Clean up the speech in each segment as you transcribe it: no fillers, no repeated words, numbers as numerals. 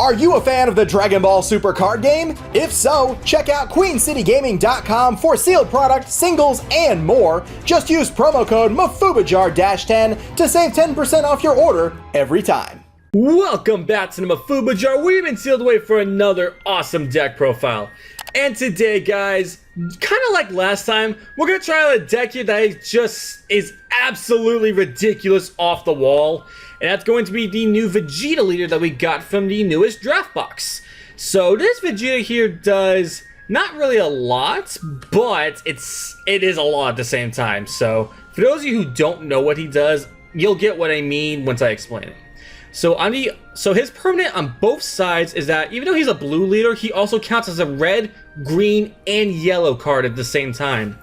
Are you a fan of the Dragon Ball Super card game? If so, check out QueenCityGaming.com for sealed product, singles, and more. Just use promo code MafubaJar-10 to save 10% off your order every time. Welcome back to the Mafuba Jar. We've been sealed away for another awesome deck profile. And today, guys, kind of like last time, we're going to try out a deck here that is absolutely ridiculous off the wall. And that's going to be the new Vegeta leader that we got from the newest draft box. So this Vegeta here does not really a lot, but it is a lot at the same time. So for those of you who don't know what he does, you'll get what I mean once I explain it. So his permanent on both sides is that even though he's a blue leader, he also counts as a red, green, and yellow card at the same time.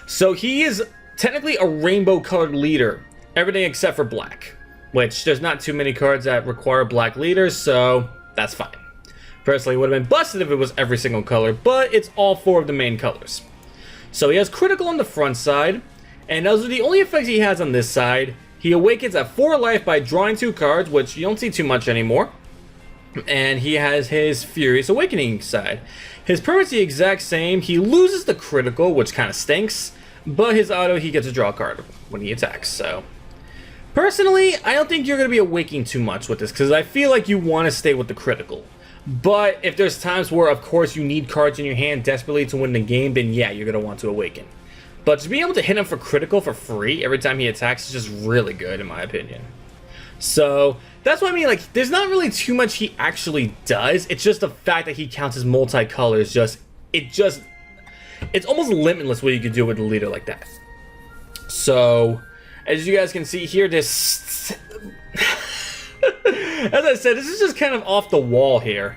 So he is technically a rainbow colored leader, everything except for black, which there's not too many cards that require black leaders, so that's fine. Personally, it would have been busted if it was every single color, but it's all four of the main colors. So he has critical on the front side, and those are the only effects he has on this side. He awakens at 4 life by drawing 2 cards, which you don't see too much anymore. And he has his Furious Awakening side. His permanent's the exact same. He loses the critical, which kind of stinks, but his auto, he gets to draw a card when he attacks. So personally, I don't think you're going to be awakening too much with this, because I feel like you want to stay with the critical. But if there's times where, of course, you need cards in your hand desperately to win the game, then yeah, you're going to want to awaken. But to be able to hit him for critical for free every time he attacks is just really good, in my opinion. So that's what I mean. Like, there's not really too much he actually does. It's just the fact that he counts as multicolors. It's almost limitless what you can do with a leader like that. So as you guys can see here, this as I said, this is just kind of off the wall here,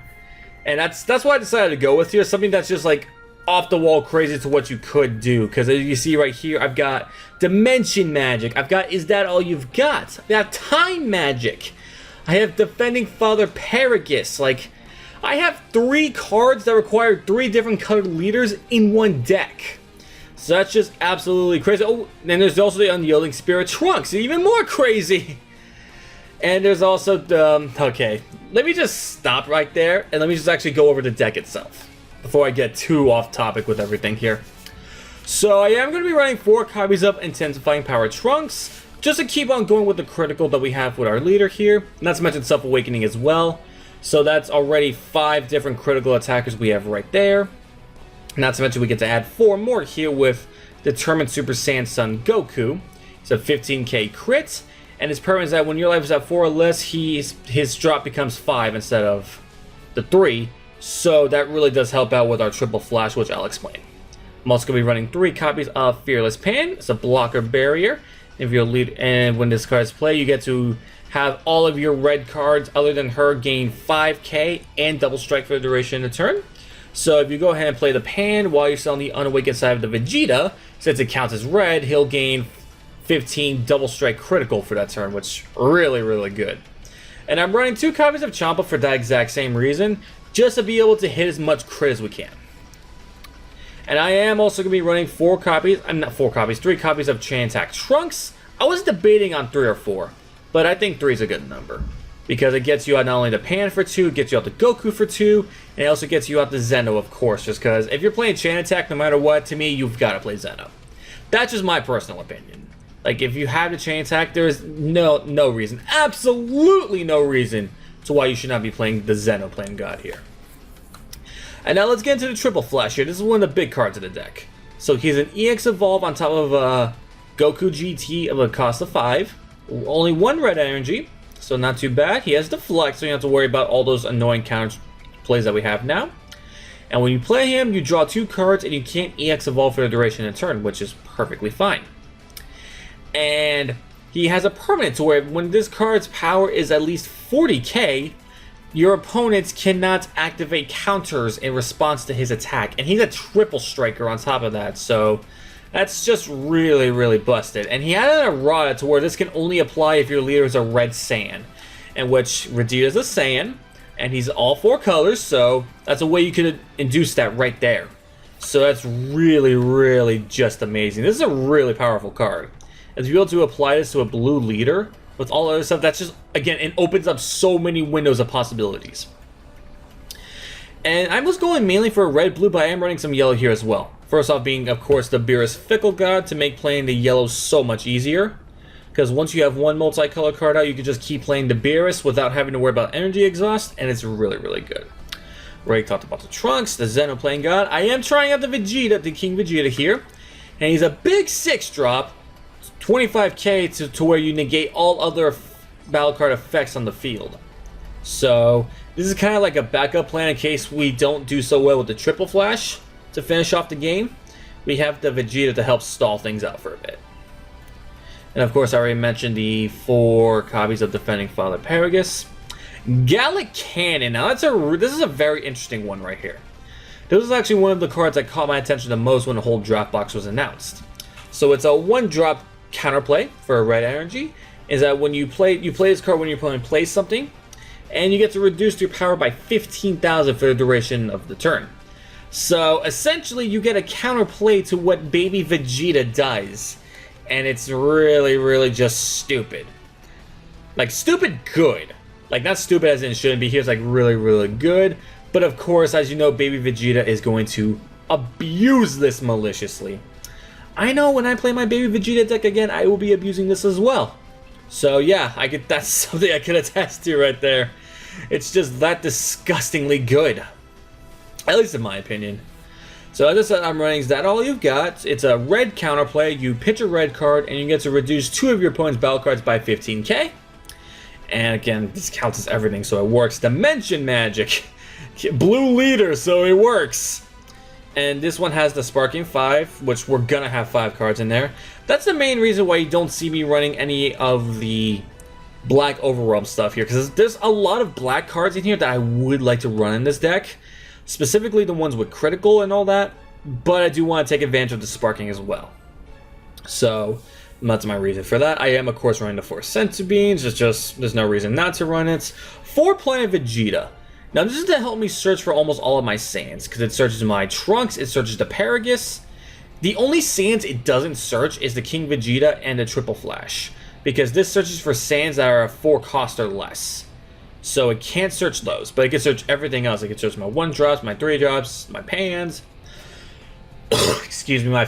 and that's why I decided to go with here. Something that's just like off the wall crazy to what you could do, because as you see right here, I've got Dimension Magic, I've got Is That All You've Got, I've got Time Magic, I have Defending Father Paragus. Like, I have 3 cards that require 3 different colored leaders in one deck. So that's just absolutely crazy. Oh, and there's also the Unyielding Spirit Trunks, even more crazy. And there's also the okay, let me just stop right there and let me just actually go over the deck itself before I get too off topic with everything here. So I am going to be running 4 copies of Intensifying Power Trunks, just to keep on going with the critical that we have with our leader here, not to mention Self-Awakening as well. So that's already 5 different critical attackers we have right there. Not to mention we get to add 4 more here with Determined Super Saiyan Son Goku. It's a 15k crit, and his permanent is that when your life is at 4 or less, his drop becomes 5 instead of the 3. So that really does help out with our triple flash, which I'll explain. I'm also going to be running 3 copies of Fearless Pan. It's a blocker barrier. If you're lead, and when this card is played, you get to have all of your red cards other than her gain 5k and double strike for the duration of the turn. So if you go ahead and play the Pan while you're still on the unawakened side of the Vegeta, since it counts as red, he'll gain 15 double strike critical for that turn, which is really, really good. And I'm running 2 copies of Champa for that exact same reason, just to be able to hit as much crit as we can. And I am also going to be running 3 copies of Chain Attack Trunks. I was debating on 3 or 4, but I think 3 is a good number, because it gets you out not only the Pan for 2, it gets you out the Goku for 2, and it also gets you out the Zeno, of course, just because if you're playing Chain Attack, no matter what, to me, you've got to play Zeno. That's just my personal opinion. Like, if you have the Chain Attack, there's no reason, absolutely no reason to why you should not be playing the Zeno playing God here. And now let's get into the triple flash here. This is one of the big cards of the deck. So he's an EX Evolve on top of Goku GT of a cost of 5. Only 1 red energy, so not too bad. He has Deflect, so you don't have to worry about all those annoying counter plays that we have now. And when you play him, you draw 2 cards and you can't EX Evolve for the duration of the turn, which is perfectly fine. And he has a permanent to where when this card's power is at least 40k, your opponents cannot activate counters in response to his attack. And he's a triple striker on top of that, so that's just really, really busted. And he had an errata to where this can only apply if your leader is a red Saiyan, in which Vegeta's a Saiyan, and he's all 4 colors, so that's a way you could induce that right there. So that's really, really just amazing. This is a really powerful card. And to be able to apply this to a blue leader with all other stuff, that's just, again, it opens up so many windows of possibilities. And I was going mainly for red, blue, but I am running some yellow here as well. First off being, of course, the Beerus Fickle God to make playing the yellow so much easier. Because once you have one multicolor card out, you can just keep playing the Beerus without having to worry about energy exhaust, and it's really, really good. Already talked about the Trunks, the Xeno playing God. I am trying out the Vegeta, the King Vegeta here. And he's a big 6-drop, 25k to where you negate all other battle card effects on the field. So this is kind of like a backup plan in case we don't do so well with the Triple Flash to finish off the game. We have the Vegeta to help stall things out for a bit. And of course I already mentioned the 4 copies of Defending Father Paragus. Gallic Cannon. Now this is a very interesting one right here. This was actually one of the cards that caught my attention the most when the whole draft box was announced. So it's a 1-drop counterplay for a red energy. Is that when you play this card when your opponent plays something, and you get to reduce your power by 15,000 for the duration of the turn. So essentially you get a counterplay to what Baby Vegeta does. And it's really, really just stupid. Like, stupid good. Like, not stupid as in it shouldn't be. Here's like really, really good. But of course, as you know, Baby Vegeta is going to abuse this maliciously. I know when I play my Baby Vegeta deck again, I will be abusing this as well. So yeah, that's something I can attest to right there. It's just that disgustingly good. At least in my opinion. So as I said, I'm running, is that all you've got? It's a red counterplay. You pitch a red card, and you get to reduce 2 of your opponent's battle cards by 15k. And again, this counts as everything, so it works. Dimension Magic. Blue leader, so it works. And this one has the Sparking 5, which we're gonna have 5 cards in there. That's the main reason why you don't see me running any of the black overwhelm stuff here, because there's a lot of black cards in here that I would like to run in this deck. Specifically the ones with critical and all that, but I do want to take advantage of the sparking as well. So that's my reason for that. I am of course running the 4 Centibeams. It's just there's no reason not to run it. 4 Planet Vegeta. Now this is to help me search for almost all of my Saiyans, because it searches my Trunks, it searches the Paragus. The only Saiyans it doesn't search is the King Vegeta and the Triple Flash, because this searches for Saiyans that are 4 cost or less. So it can't search those, but it can search everything else. It can search my 1-drops, my 3-drops, my Pans, excuse me, my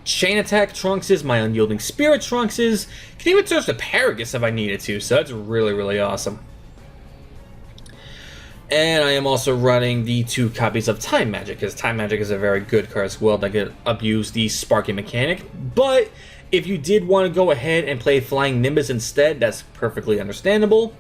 Chain Attack Trunkses, my Unyielding Spirit Trunkses. Can even search the Paragus if I needed to, so that's really, really awesome. And I am also running the 2 copies of Time Magic, because Time Magic is a very good card as well that can abuse the sparking mechanic. But if you did want to go ahead and play Flying Nimbus instead, that's perfectly understandable.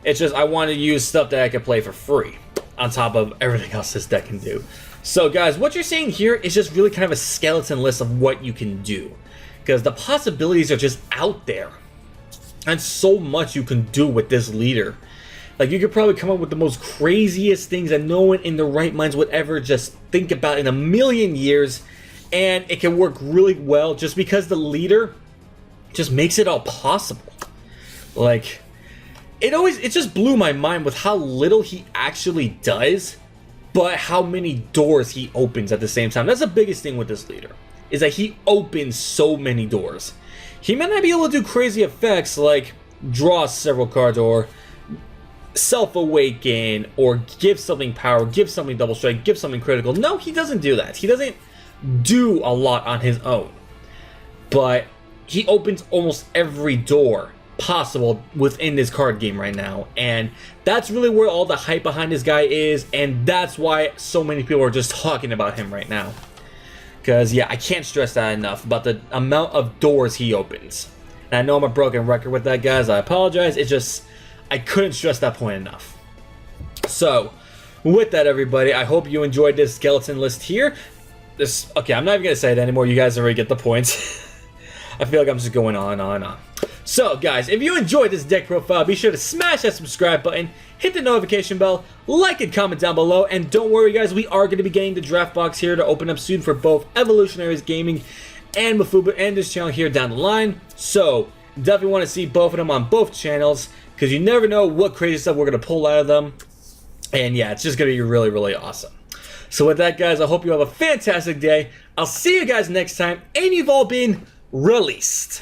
It's just I want to use stuff that I can play for free on top of everything else this deck can do. So guys, what you're seeing here is just really kind of a skeleton list of what you can do, because the possibilities are just out there. And so much you can do with this leader. Like, you could probably come up with the most craziest things that no one in their right minds would ever just think about in a million years, and it can work really well just because the leader just makes it all possible. Like, it just blew my mind with how little he actually does, but how many doors he opens at the same time. That's the biggest thing with this leader, is that he opens so many doors. He might not be able to do crazy effects like draw several cards or self-awaken or give something power, give something double strike, give something critical. No, he doesn't do that. He doesn't do a lot on his own, but he opens almost every door possible within this card game right now, and that's really where all the hype behind this guy is, and that's why so many people are just talking about him right now. Because yeah, I can't stress that enough about the amount of doors he opens. And I know I'm a broken record with that, guys, I apologize. It's just I couldn't stress that point enough. So with that, everybody, I hope you enjoyed this skeleton list here. Okay, I'm not even gonna say it anymore, you guys already get the points. I feel like I'm just going on and on and on. So guys, if you enjoyed this deck profile, be sure to smash that subscribe button, hit the notification bell, like and comment down below, and don't worry guys, we are going to be getting the draft box here to open up soon for both Evolutionaries Gaming and Mafuba and this channel here down the line. So definitely want to see both of them on both channels, because you never know what crazy stuff we're going to pull out of them. And yeah, it's just going to be really, really awesome. So with that guys, I hope you have a fantastic day. I'll see you guys next time, and you've all been released.